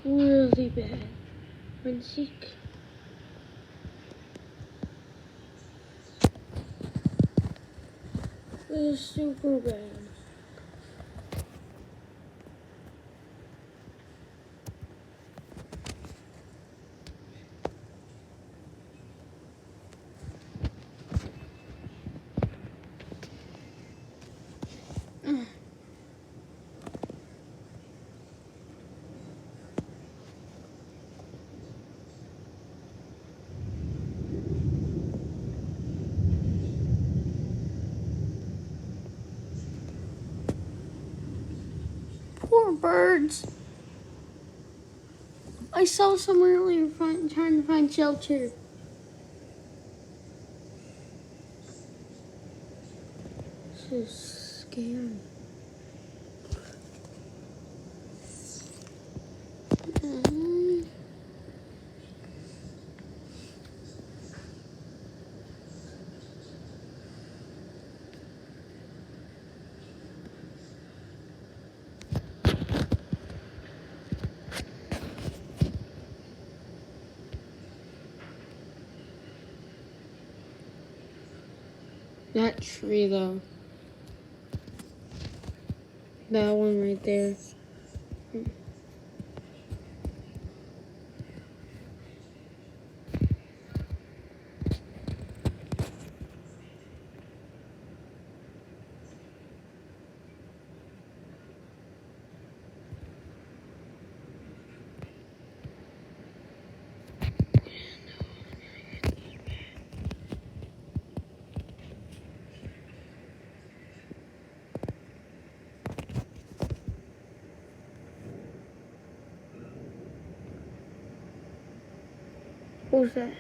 really bad. When sick. It was super bad. Poor birds. I saw some earlier trying to find shelter. This is scary. That tree though. That one right there. What was that?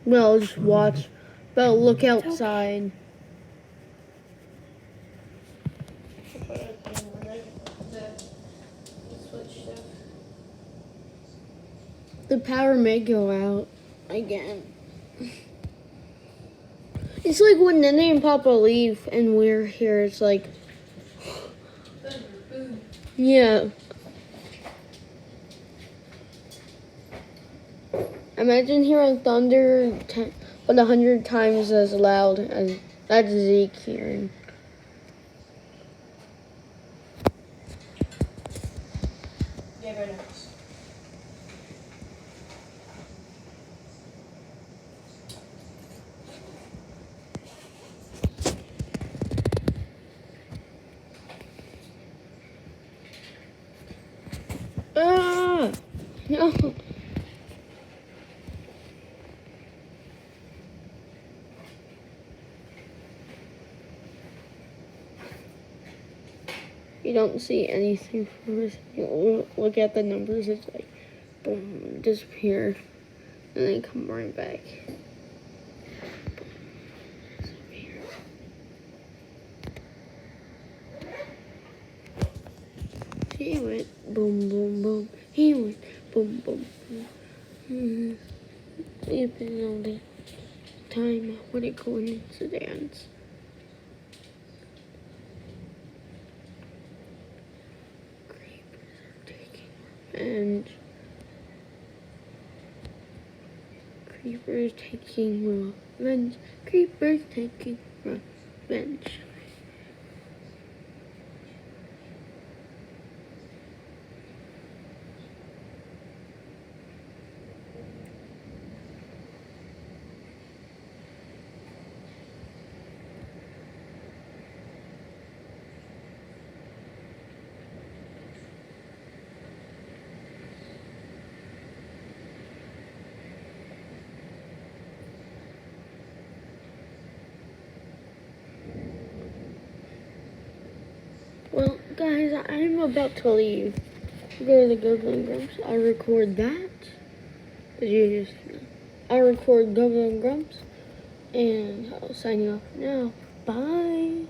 Well, just watch. But look outside. The power may go out again. It's like when Nene and Papa leave and we're here, it's like... Yeah. Imagine hearing thunder, but 100 times as loud as that's Zeke hearing. Yeah, very nice. Ah! No. You don't see anything from this. You look at the numbers, it's like, boom, disappear, and then come right back. He went boom, boom, boom. He went boom, boom, boom. Even all the time, what a coincidence. Creepers are taking revenge. Creepers taking revenge. Creepers taking revenge. Well, guys, I'm about to leave. go to the Goblin Grumps. I'll record that. I'll record Goblin Grumps. And I'll sign you off now. Bye.